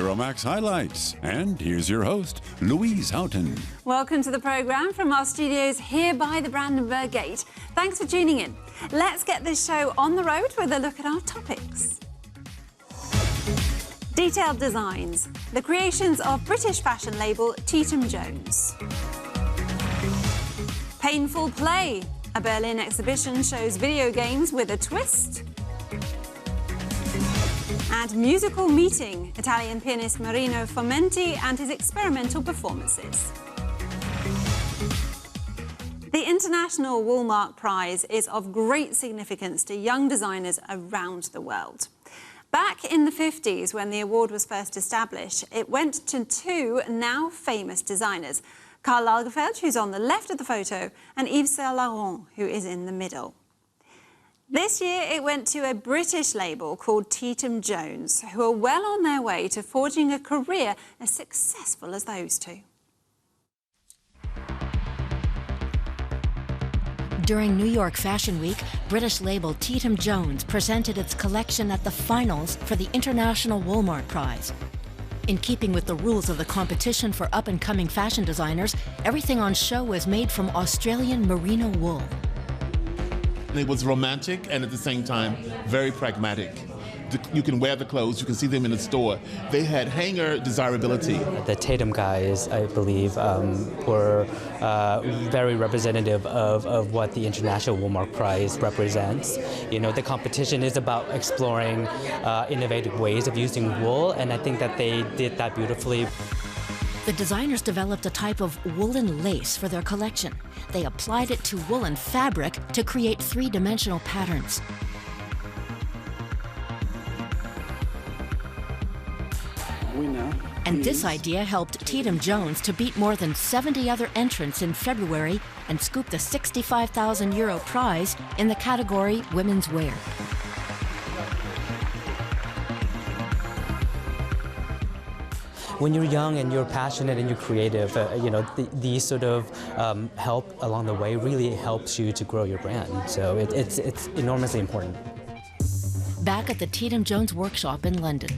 Euromaxx highlights. And here's your host, Louise Houghton. Welcome to the programme from our studios here by the Brandenburg Gate. Thanks for tuning in. Let's get this show on the road with a look at our topics. Detailed designs, the creations of British fashion label Teatum Jones. Painful play, a Berlin exhibition shows video games with a twist. And musical meeting, Italian pianist Marino Formenti and his experimental performances. The International Woolmark Prize is of great significance to young designers around the world. Back in the 50s, when the award was first established, it went to two now famous designers, Karl Lagerfeld, who's on the left of the photo, and Yves Saint Laurent, who is in the middle. This year, it went to a British label called Teatum Jones, who are well on their way to forging a career as successful as those two. During New York Fashion Week, British label Teatum Jones presented its collection at the finals for the International Woolmark Prize. In keeping with the rules of the competition for up-and-coming fashion designers, everything on show was made from Australian merino wool. It was romantic and at the same time very pragmatic. You can wear the clothes, you can see them in the store. They had hanger desirability. The Teatum guys, I believe, were very representative of what the International Woolmark Prize represents. You know, the competition is about exploring innovative ways of using wool, and I think that they did that beautifully. The designers developed a type of woolen lace for their collection. They applied it to woolen fabric to create three-dimensional patterns. And this idea helped Teatum Jones to beat more than 70 other entrants in February and scoop the €65,000 prize in the category Women's Wear. When you're young and you're passionate and you're creative, you know, these sort of help along the way really helps you to grow your brand. So it's enormously important. Back at the Teatum Jones workshop in London.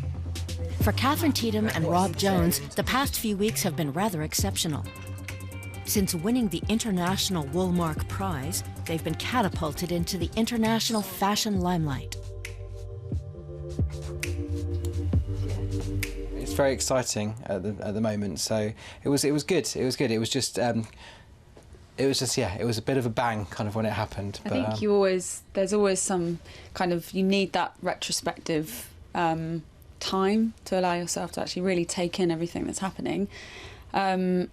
For Catherine Teatum and Rob Jones, the past few weeks have been rather exceptional. Since winning the International Woolmark Prize, they've been catapulted into the international fashion limelight. It's very exciting at the moment, so it was good. It was good. It was just it was a bit of a bang kind of when it happened. I think there's always some kind of, you need that retrospective time to allow yourself to actually really take in everything that's happening. But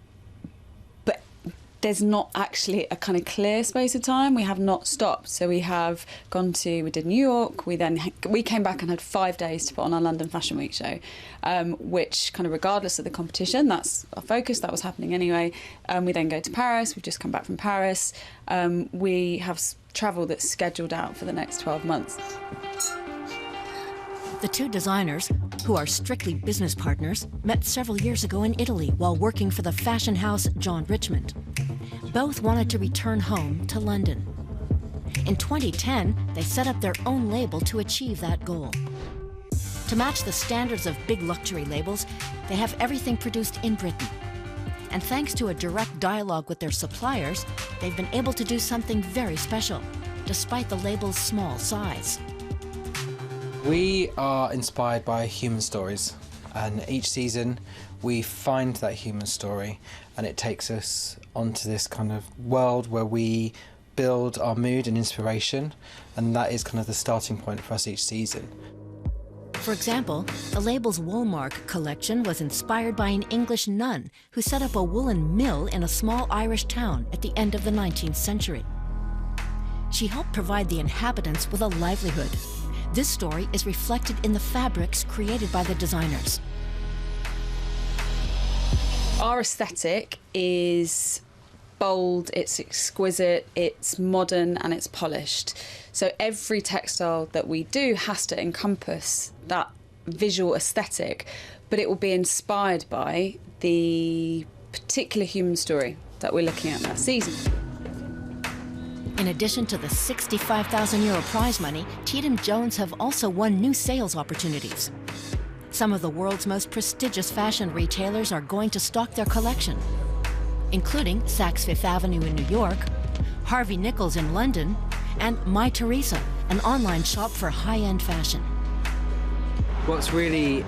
there's not actually a kind of clear space of time. We have not stopped. So we did New York, we came back and had 5 days to put on our London Fashion Week show, which kind of regardless of the competition, that's our focus, that was happening anyway. We then go to Paris, we've just come back from Paris. We have travel that's scheduled out for the next 12 months. The two designers, who are strictly business partners, met several years ago in Italy while working for the fashion house John Richmond. Both wanted to return home to London. In 2010, they set up their own label to achieve that goal. To match the standards of big luxury labels, they have everything produced in Britain. And thanks to a direct dialogue with their suppliers, they've been able to do something very special, despite the label's small size. We are inspired by human stories, and each season we find that human story and it takes us onto this kind of world where we build our mood and inspiration, and that is kind of the starting point for us each season. For example, the label's Woolmark collection was inspired by an English nun who set up a woolen mill in a small Irish town at the end of the 19th century. She helped provide the inhabitants with a livelihood. This story is reflected in the fabrics created by the designers. Our aesthetic is bold, it's exquisite, it's modern and it's polished. So every textile that we do has to encompass that visual aesthetic, but it will be inspired by the particular human story that we're looking at that season. In addition to the €65,000 prize money, Teatum Jones have also won new sales opportunities. Some of the world's most prestigious fashion retailers are going to stock their collection, including Saks Fifth Avenue in New York, Harvey Nichols in London, and My Teresa, an online shop for high-end fashion. What's really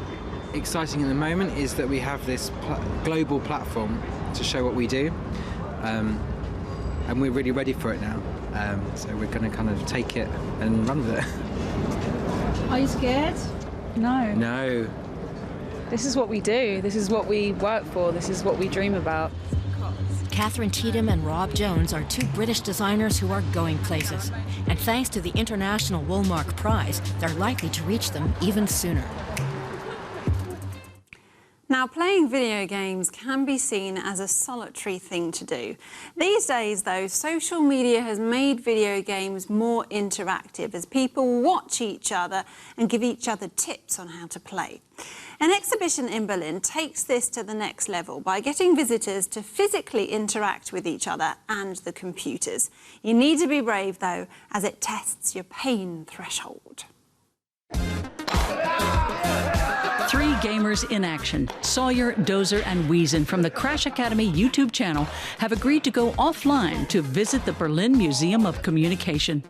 exciting at the moment is that we have this global platform to show what we do, and we're really ready for it now. So we're going to kind of take it and run with it. Are you scared? No. No. This is what we do. This is what we work for. This is what we dream about. Catherine Teatum and Rob Jones are two British designers who are going places. And thanks to the International Woolmark Prize, they're likely to reach them even sooner. Now, playing video games can be seen as a solitary thing to do. These days, though, social media has made video games more interactive as people watch each other and give each other tips on how to play. An exhibition in Berlin takes this to the next level by getting visitors to physically interact with each other and the computers. You need to be brave, though, as it tests your pain threshold. 3 gamers in action, Sawyer, Dozer, and Wiesen from the Crash Academy YouTube channel have agreed to go offline to visit the Berlin Museum of Communication.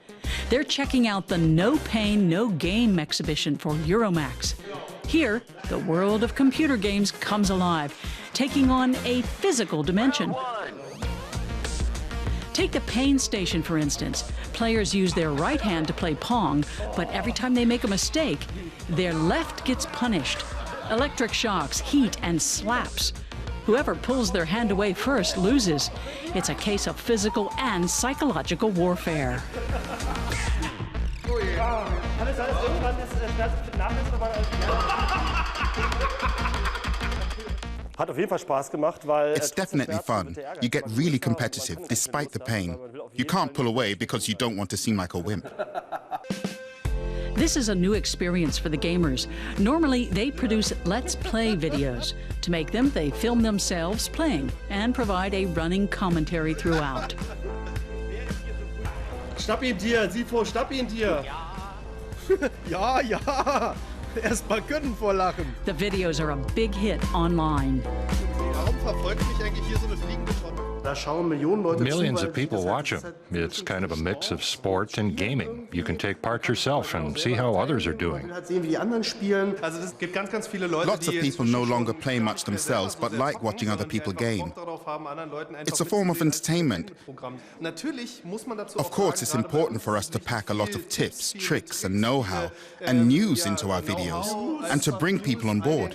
They're checking out the No Pain, No Game exhibition for Euromaxx. Here, the world of computer games comes alive, taking on a physical dimension. Take the Pain Station, for instance. Players use their right hand to play Pong, but every time they make a mistake, their left gets punished. Electric shocks, heat, and slaps. Whoever pulls their hand away first loses. It's a case of physical and psychological warfare. It's definitely fun. You get really competitive despite the pain. You can't pull away because you don't want to seem like a wimp. This is a new experience for the gamers. Normally, they produce Let's Play videos. To make them, they film themselves playing and provide a running commentary throughout. Schnapp ihn dir, Sifo, schnapp ihn dir. Ja, ja. Erstmal können vor Lachen. The videos are a big hit online. Warum verfolgt mich eigentlich hier so eine fliegende Tonne? Millions of people watch them. It's kind of a mix of sport and gaming. You can take part yourself and see how others are doing. Lots of people no longer play much themselves, but like watching other people game. It's a form of entertainment. Of course, it's important for us to pack a lot of tips, tricks, and know-how, and news into our videos, and to bring people on board.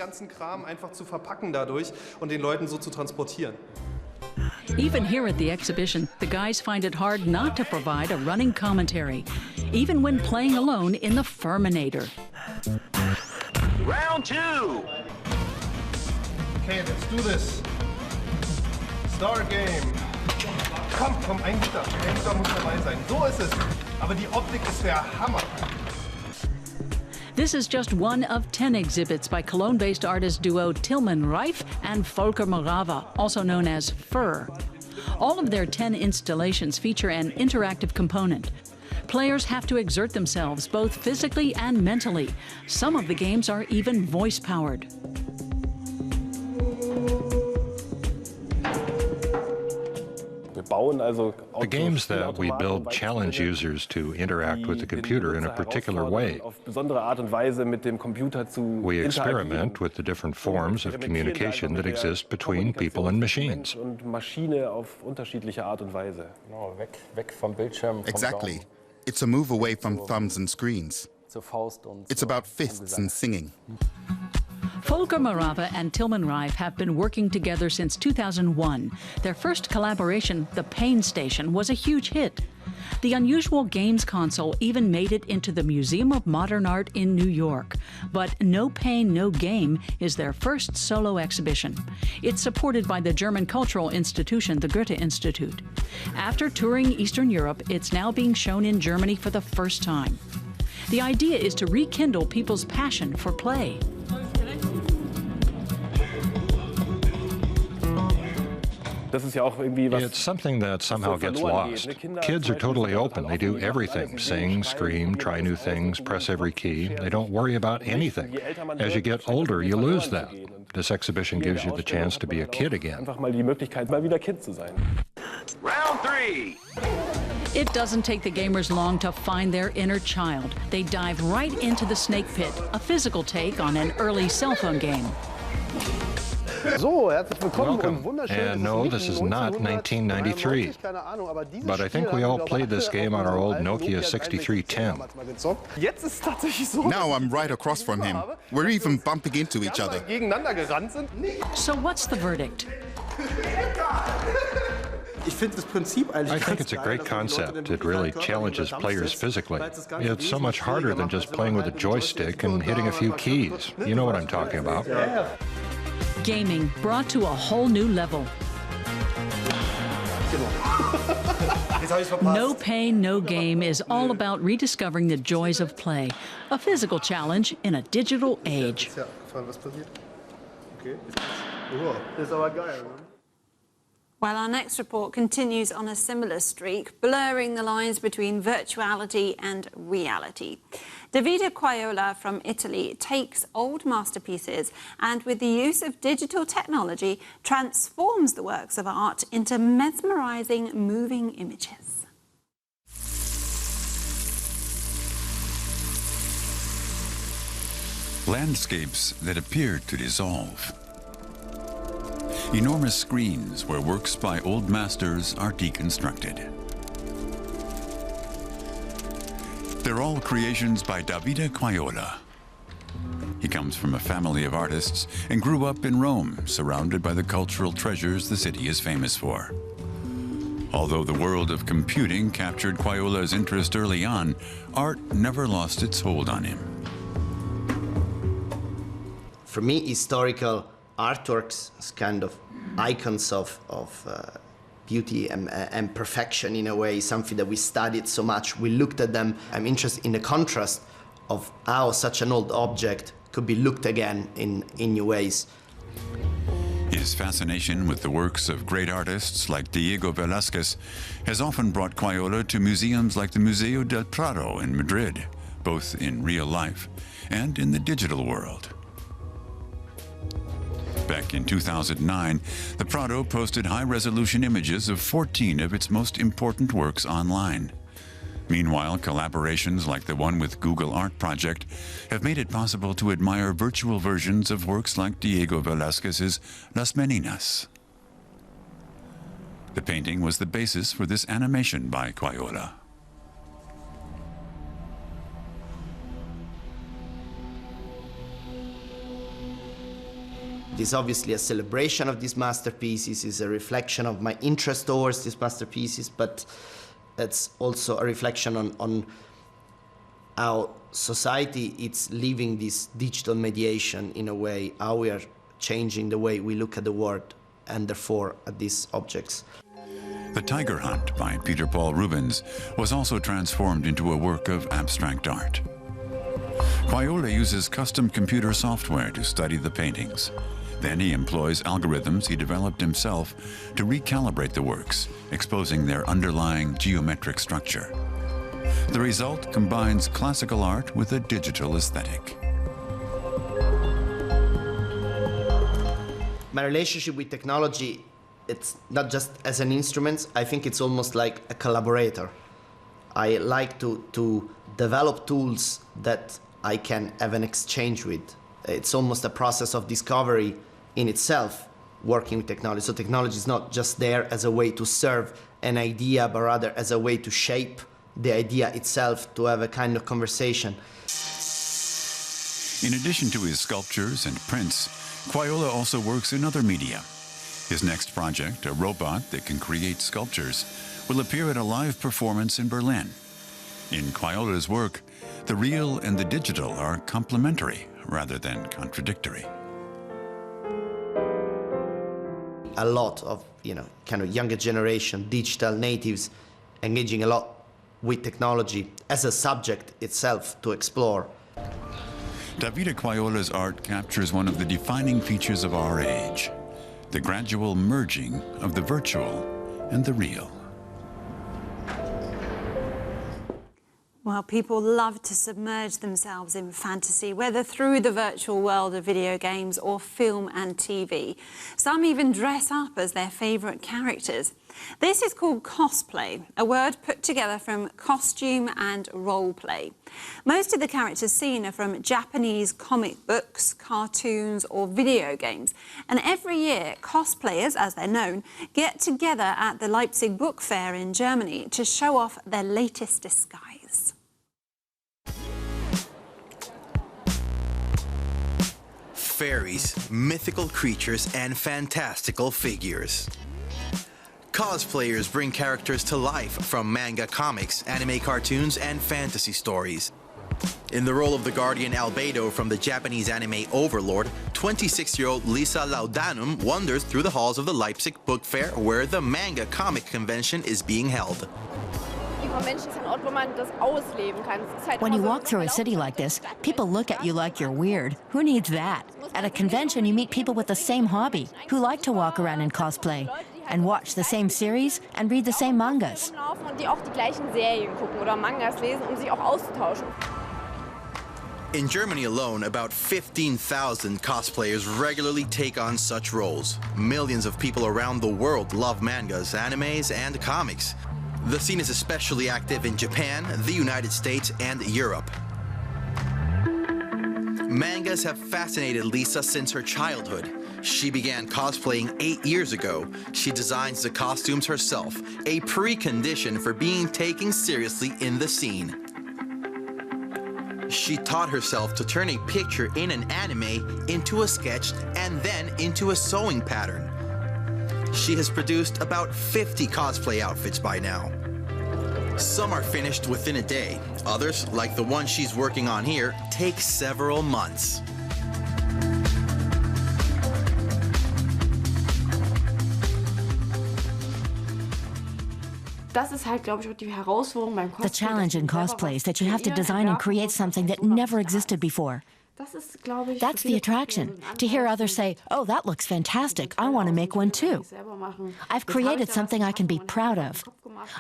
Even here at the exhibition, the guys find it hard not to provide a running commentary, even when playing alone in the Furminator. Round 2. Okay, let's do this. Star Game. Komm, ein Guter muss dabei sein. So ist es. Aber die Optik ist der Hammer. This is just one of 10 exhibits by Cologne-based artist duo Tilman Reif and Volker Morava, also known as Fur. All of their 10 installations feature an interactive component. Players have to exert themselves both physically and mentally. Some of the games are even voice-powered. The games that we build challenge users to interact with the computer in a particular way. We experiment with the different forms of communication that exist between people and machines. Exactly. It's a move away from thumbs and screens. It's about fists and singing. Volker Morava and Tilman Reif have been working together since 2001. Their first collaboration, The Pain Station, was a huge hit. The unusual games console even made it into the Museum of Modern Art in New York. But No Pain, No Game is their first solo exhibition. It's supported by the German cultural institution, the Goethe Institute. After touring Eastern Europe, it's now being shown in Germany for the first time. The idea is to rekindle people's passion for play. It's something that somehow gets lost. Kids are totally open. They do everything. Sing, scream, try new things, press every key. They don't worry about anything. As you get older, you lose that. This exhibition gives you the chance to be a kid again. Round 3. It doesn't take the gamers long to find their inner child. They dive right into the snake pit, a physical take on an early cell phone game. Welcome. And no, this is not 1993. But I think we all played this game on our old Nokia 6310. Now I'm right across from him. We're even bumping into each other. So what's the verdict? I think it's a great concept. It really challenges players physically. It's so much harder than just playing with a joystick and hitting a few keys. You know what I'm talking about. Gaming brought to a whole new level. No Pain, No Game is all about rediscovering the joys of play. A physical challenge in a digital age. Well, our next report continues on a similar streak, blurring the lines between virtuality and reality. Davide Quaiola from Italy takes old masterpieces and, with the use of digital technology, transforms the works of art into mesmerizing, moving images. Landscapes that appear to dissolve. Enormous screens where works by old masters are deconstructed. They're all creations by Davide Quaiola. He comes from a family of artists and grew up in Rome, surrounded by the cultural treasures the city is famous for. Although the world of computing captured Quaiola's interest early on, art never lost its hold on him. For me, historical artworks is kind of icons of beauty and perfection in a way, something that we studied so much. We looked at them. I'm interested in the contrast of how such an old object could be looked again in new ways. His fascination with the works of great artists like Diego Velázquez has often brought Quaiola to museums like the Museo del Prado in Madrid, both in real life and in the digital world. Back in 2009, the Prado posted high-resolution images of 14 of its most important works online. Meanwhile, collaborations like the one with Google Art Project have made it possible to admire virtual versions of works like Diego Velázquez's Las Meninas. The painting was the basis for this animation by Quaiola. It is obviously a celebration of these masterpieces, is a reflection of my interest towards these masterpieces, but it's also a reflection on how society is leaving this digital mediation in a way, how we are changing the way we look at the world and therefore at these objects. The Tiger Hunt by Peter Paul Rubens was also transformed into a work of abstract art. Quaiola uses custom computer software to study the paintings. Then he employs algorithms he developed himself to recalibrate the works, exposing their underlying geometric structure. The result combines classical art with a digital aesthetic. My relationship with technology, it's not just as an instrument, I think it's almost like a collaborator. I like to develop tools that I can have an exchange with. It's almost a process of discovery in itself, working with technology. So technology is not just there as a way to serve an idea, but rather as a way to shape the idea itself, to have a kind of conversation. In addition to his sculptures and prints, Quaiola also works in other media. His next project, a robot that can create sculptures, will appear at a live performance in Berlin. In Quaiola's work, the real and the digital are complementary rather than contradictory. A lot of, kind of younger generation, digital natives, engaging a lot with technology as a subject itself to explore. Davide Quaiola's art captures one of the defining features of our age, the gradual merging of the virtual and the real. Well, people love to submerge themselves in fantasy, whether through the virtual world of video games or film and TV. Some even dress up as their favourite characters. This is called cosplay, a word put together from costume and role play. Most of the characters seen are from Japanese comic books, cartoons or video games. And every year, cosplayers, as they're known, get together at the Leipzig Book Fair in Germany to show off their latest disguise. Fairies, mythical creatures, and fantastical figures. Cosplayers bring characters to life from manga comics, anime cartoons, and fantasy stories. In the role of the guardian Albedo from the Japanese anime Overlord, 26-year-old Lisa Laudanum wanders through the halls of the Leipzig Book Fair where the manga comic convention is being held. When you walk through a city like this, people look at you like you're weird. Who needs that? At a convention, you meet people with the same hobby, who like to walk around in cosplay, and watch the same series and read the same mangas. In Germany alone, about 15,000 cosplayers regularly take on such roles. Millions of people around the world love mangas, animes, and comics. The scene is especially active in Japan, the United States, and Europe. Mangas have fascinated Lisa since her childhood. She began cosplaying 8 years ago. She designs the costumes herself, a precondition for being taken seriously in the scene. She taught herself to turn a picture in an anime into a sketch and then into a sewing pattern. She has produced about 50 cosplay outfits by now. Some are finished within a day. Others, like the one she's working on here, take several months. The challenge in cosplay is that you have to design and create something that never existed before. That's the attraction, to hear others say, oh, that looks fantastic, I want to make one too. I've created something I can be proud of.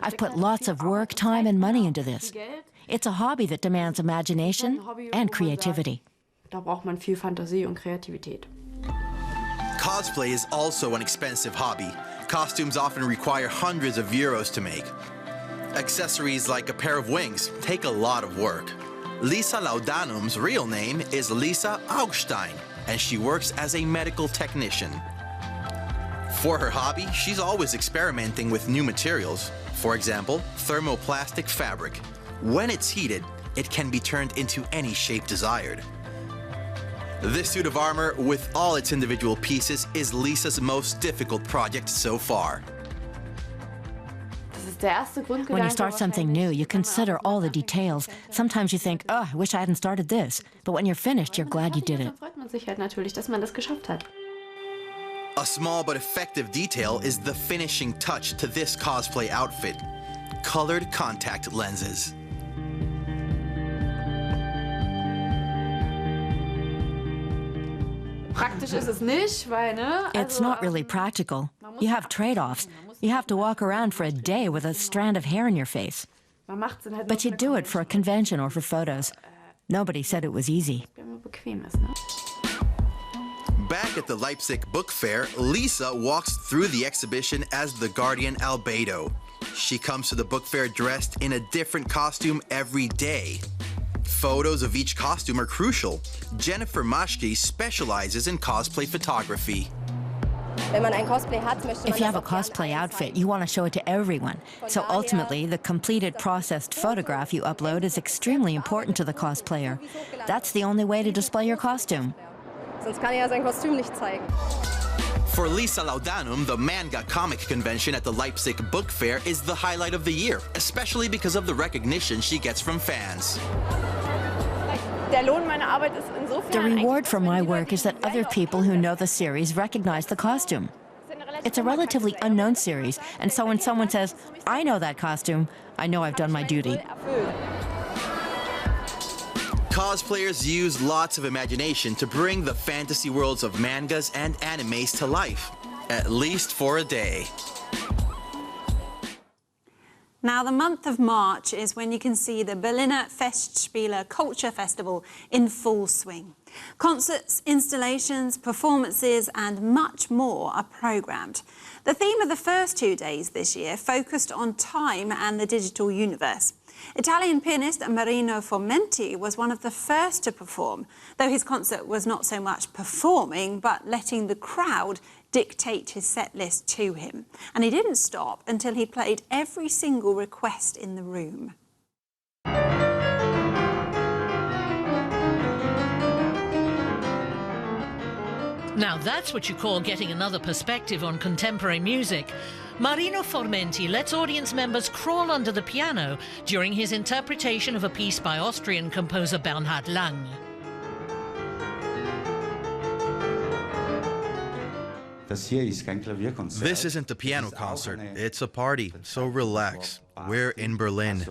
I've put lots of work, time, and money into this. It's a hobby that demands imagination and creativity. Cosplay is also an expensive hobby. Costumes often require hundreds of euros to make. Accessories like a pair of wings take a lot of work. Lisa Laudanum's real name is Lisa Augstein, and she works as a medical technician. For her hobby, she's always experimenting with new materials. For example, thermoplastic fabric. When it's heated, it can be turned into any shape desired. This suit of armor, with all its individual pieces, is Lisa's most difficult project so far. When you start something new, you consider all the details. Sometimes you think, oh, I wish I hadn't started this. But when you're finished, you're glad you did it. A small but effective detail is the finishing touch to this cosplay outfit: colored contact lenses. It's not really practical. You have trade-offs. You have to walk around for a day with a strand of hair in your face. But you do it for a convention or for photos. Nobody said it was easy. Back at the Leipzig Book Fair, Lisa walks through the exhibition as the guardian Albedo. She comes to the book fair dressed in a different costume every day. Photos of each costume are crucial. Jennifer Maschke specializes in cosplay photography. If you have a cosplay outfit, you want to show it to everyone. So ultimately, the completed processed photograph you upload is extremely important to the cosplayer. That's the only way to display your costume. For Lisa Laudanum, the manga comic convention at the Leipzig Book Fair is the highlight of the year, especially because of the recognition she gets from fans. The reward for my work is that other people who know the series recognize the costume. It's a relatively unknown series, and so when someone says, I know that costume, I know I've done my duty. Cosplayers use lots of imagination to bring the fantasy worlds of mangas and animes to life. at least for a day. Now, the month of March is when you can see the Berliner Festspiele Culture Festival in full swing. Concerts, installations, performances and much more are programmed. The theme of the first 2 days this year focused on time and the digital universe. Italian pianist Marino Formenti was one of the first to perform, though his concert was not so much performing, but letting the crowd dictate his set list to him. And he didn't stop until he played every single request in the room. Now that's what you call getting another perspective on contemporary music. Marino Formenti lets audience members crawl under the piano during his interpretation of a piece by Austrian composer Bernhard Lang. This isn't a piano concert, it's a party, so relax. We're in Berlin.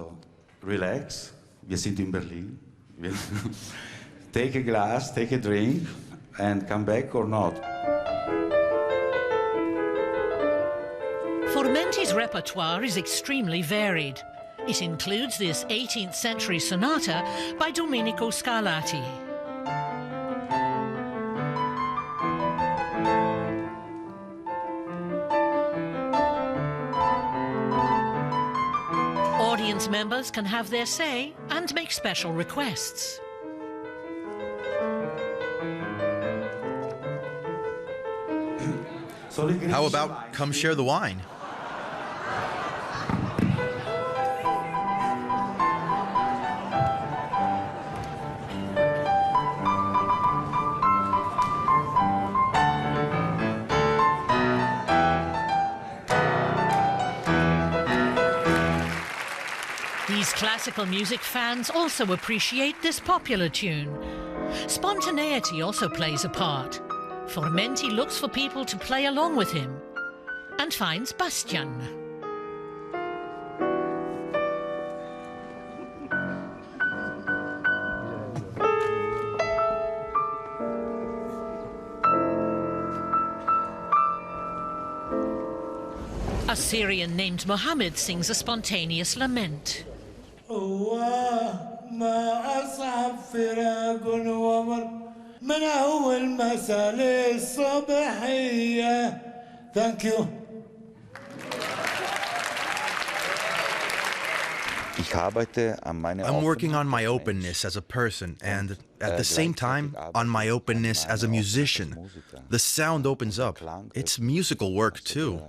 Relax, wir sind in Berlin. Take a glass, take a drink, and come back or not. Formenti's repertoire is extremely varied. It includes this 18th century sonata by Domenico Scarlatti. Audience members can have their say and make special requests. How about come share the wine? These classical music fans also appreciate this popular tune. Spontaneity also plays a part. Formenti looks for people to play along with him and finds Bastian. A Syrian named Mohammed sings a spontaneous lament. Thank you. I'm working on my openness as a person and, at the same time, on my openness as a musician. The sound opens up. It's musical work, too.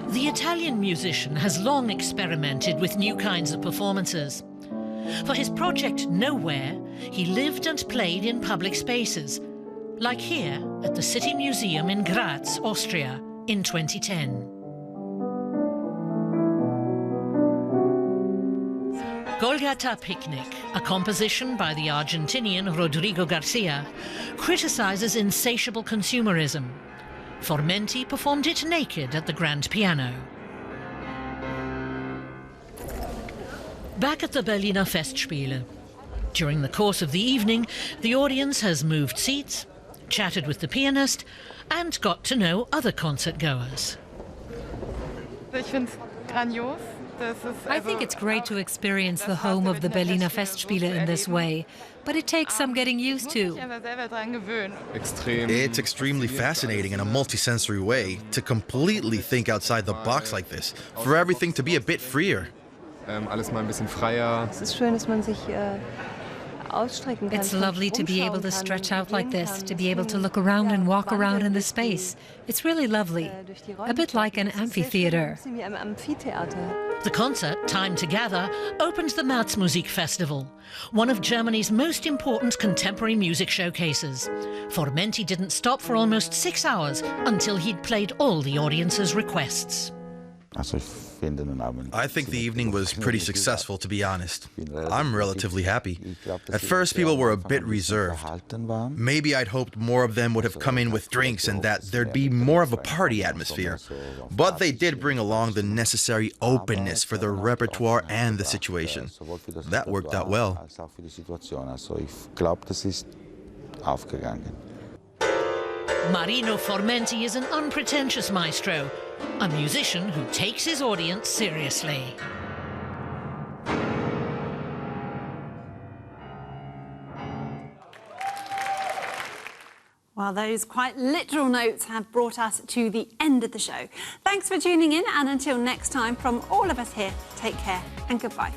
The Italian musician has long experimented with new kinds of performances. For his project Nowhere, he lived and played in public spaces, like here at the City Museum in Graz, Austria, in 2010. Golgata Picnic, a composition by the Argentinian Rodrigo Garcia, criticizes insatiable consumerism. Formenti performed it naked at the grand piano. Back at the Berliner Festspiele. During the course of the evening, the audience has moved seats, chatted with the pianist, and got to know other concert-goers. I think it's great to experience the home of the Berliner Festspiele in this way, but it takes some getting used to. It's extremely fascinating in a multisensory way to completely think outside the box like this, for everything to be a bit freer. It's lovely to be able to stretch out like this, to be able to look around and walk around in the space. It's really lovely, a bit like an amphitheater. The concert, Time to Gather, opened the Märzmusik Festival, one of Germany's most important contemporary music showcases. Formenti didn't stop for almost 6 hours until he'd played all the audience's requests. I think the evening was pretty successful, to be honest. I'm relatively happy. At first, people were a bit reserved. Maybe I'd hoped more of them would have come in with drinks and that there'd be more of a party atmosphere. But they did bring along the necessary openness for the repertoire and the situation. That worked out well. aufgegangen. Marino Formenti is an unpretentious maestro, a musician who takes his audience seriously. Well, those quite literal notes have brought us to the end of the show. Thanks for tuning in, and until next time, from all of us here, take care and goodbye.